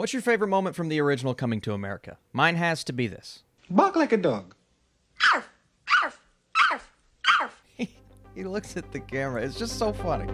What's your favorite moment from the original Coming to America? Mine has to be this. Bark like a dog. He looks at the camera. It's just so funny.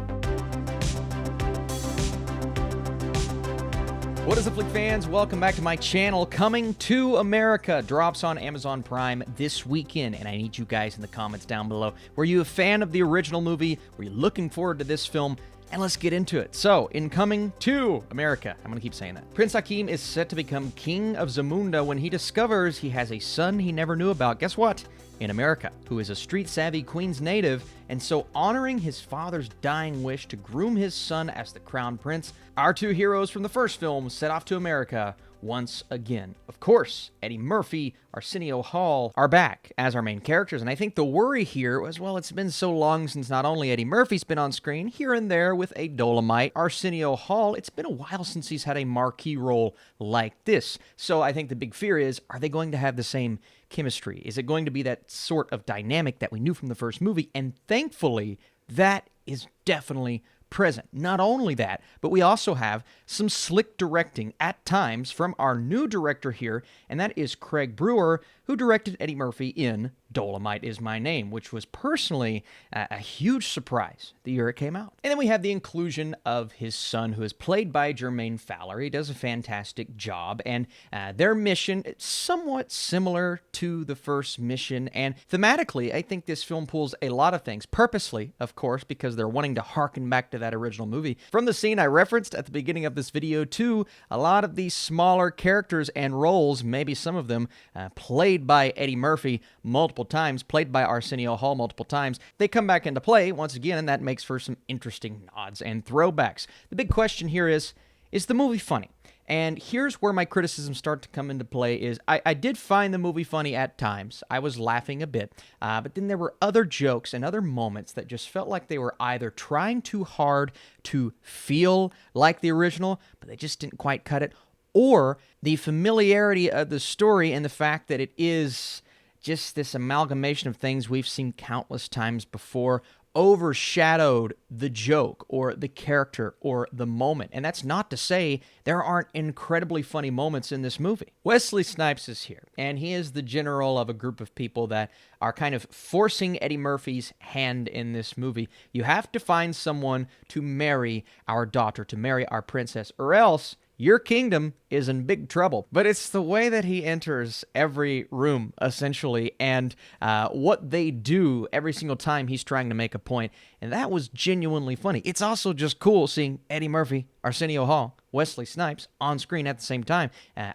What is up, Flick fans? Welcome back to my channel. Coming to America drops on Amazon Prime this weekend, and I need you guys in the comments down below. Were you a fan of the original movie? Were you looking forward to this film? And let's get into it. So, in Coming to America, I'm going to keep saying that, Prince Akeem is set to become king of Zamunda when he discovers he has a son he never knew about. Guess what? In America, who is a street-savvy Queens native, and so honoring his father's dying wish to groom his son as the crown prince, our two heroes from the first film set off to America once again. Of course, Eddie Murphy, Arsenio Hall are back as our main characters, and I think the worry here was, well, it's been so long since not only Eddie Murphy's been on screen, here and there with a Dolomite, Arsenio Hall, it's been a while since he's had a marquee role like this. So I think the big fear is, are they going to have the same chemistry? Is it going to be that sort of dynamic that we knew from the first movie? And thankfully, that is definitely present. Not only that, but we also have some slick directing at times from our new director here, and that is Craig Brewer, who directed Eddie Murphy in Dolomite Is My Name, which was personally a huge surprise the year it came out. And then we have the inclusion of his son, who is played by Jermaine Fowler. He does a fantastic job, and their mission is somewhat similar to the first mission, and thematically, I think this film pulls a lot of things, purposely, of course, because they're wanting to harken back to that original movie. From the scene I referenced at the beginning of this video, to a lot of these smaller characters and roles, maybe some of them played by Eddie Murphy multiple times, played by Arsenio Hall multiple times, they come back into play once again, and that makes for some interesting nods and throwbacks. The big question here is the movie funny? And here's where my criticisms start to come into play is, I did find the movie funny at times. I was laughing a bit, but then there were other jokes and other moments that just felt like they were either trying too hard to feel like the original, but they just didn't quite cut it, or the familiarity of the story and the fact that it is just this amalgamation of things we've seen countless times before overshadowed the joke or the character or the moment. And that's not to say there aren't incredibly funny moments in this movie. Wesley Snipes is here, and he is the general of a group of people that are kind of forcing Eddie Murphy's hand in this movie. You have to find someone to marry our daughter, to marry our princess, or else your kingdom is in big trouble. But it's the way that he enters every room, essentially, and what they do every single time he's trying to make a point, and that was genuinely funny. It's also just cool seeing Eddie Murphy, Arsenio Hall, Wesley Snipes on screen at the same time.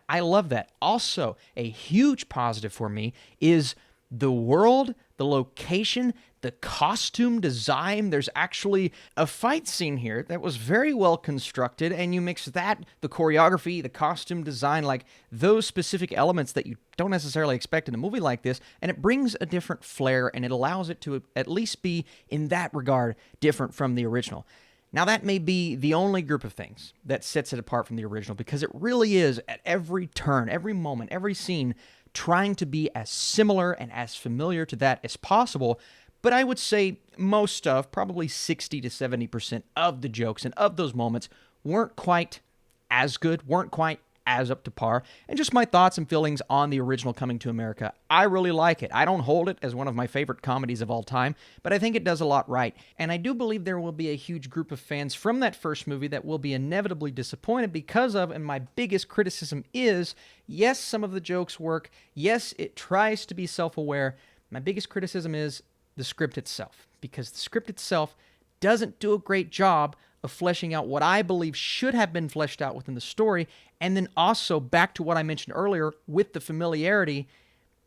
I love that. Also, a huge positive for me is the world, the location, the costume design. There's actually a fight scene here that was very well constructed, and you mix that, the choreography, the costume design, like those specific elements that you don't necessarily expect in a movie like this, and it brings a different flair, and it allows it to at least be, in that regard, different from the original. Now, that may be the only group of things that sets it apart from the original, because it really is, at every turn, every moment, every scene, trying to be as similar and as familiar to that as possible. But I would say most of, probably 60 to 70% of the jokes and of those moments weren't quite as good, weren't quite as up to par. And just my thoughts and feelings on the original Coming to America. I really like it. I don't hold it as one of my favorite comedies of all time, but I think it does a lot right. And I do believe there will be a huge group of fans from that first movie that will be inevitably disappointed because of, and my biggest criticism is, yes, some of the jokes work. Yes, it tries to be self-aware. My biggest criticism is the script itself, because the script itself doesn't do a great job of fleshing out what I believe should have been fleshed out within the story. And then also, back to what I mentioned earlier, with the familiarity,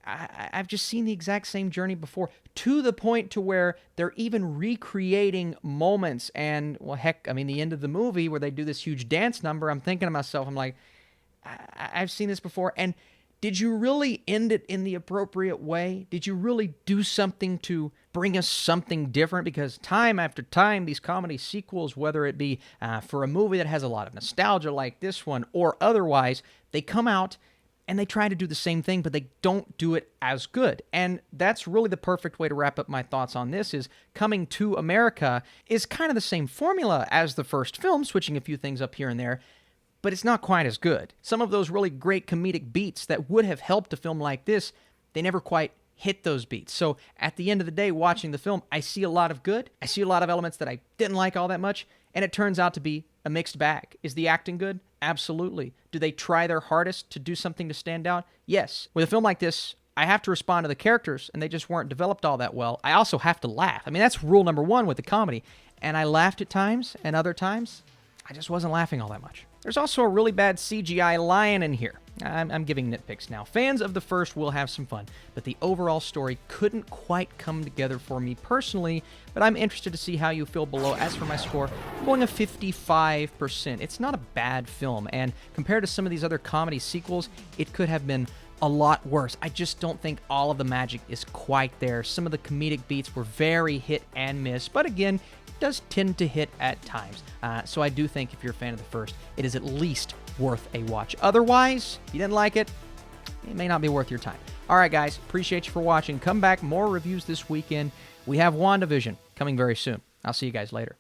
I've just seen the exact same journey before, to the point to where they're even recreating moments. And, well, heck, I mean, the end of the movie where they do this huge dance number, I'm thinking to myself, I'm like, I've seen this before. And did you really end it in the appropriate way? Did you really do something to bring us something different? Because time after time, these comedy sequels, whether it be for a movie that has a lot of nostalgia like this one or otherwise, they come out and they try to do the same thing, but they don't do it as good. And that's really the perfect way to wrap up my thoughts on this, is Coming to America is kind of the same formula as the first film, switching a few things up here and there, but it's not quite as good. Some of those really great comedic beats that would have helped a film like this, they never quite hit those beats. So at the end of the day, watching the film, I see a lot of good. I see a lot of elements that I didn't like all that much, and it turns out to be a mixed bag. Is the acting good? Absolutely. Do they try their hardest to do something to stand out? Yes. With a film like this, I have to respond to the characters, and they just weren't developed all that well. I also have to laugh. I mean, that's rule number one with the comedy. And I laughed at times, and other times, I just wasn't laughing all that much. There's also a really bad CGI lion in here. I'm giving nitpicks now. Fans of the first will have some fun, but the overall story couldn't quite come together for me personally, but I'm interested to see how you feel below. As for my score, I'm going a 55%. It's not a bad film, and compared to some of these other comedy sequels, it could have been a lot worse. I just don't think all of the magic is quite there. Some of the comedic beats were very hit and miss, but again, it does tend to hit at times. So I do think if you're a fan of the first, it is at least worth a watch. Otherwise, if you didn't like it, it may not be worth your time. All right, guys, appreciate you for watching. Come back, more reviews this weekend. We have WandaVision coming very soon. I'll see you guys later.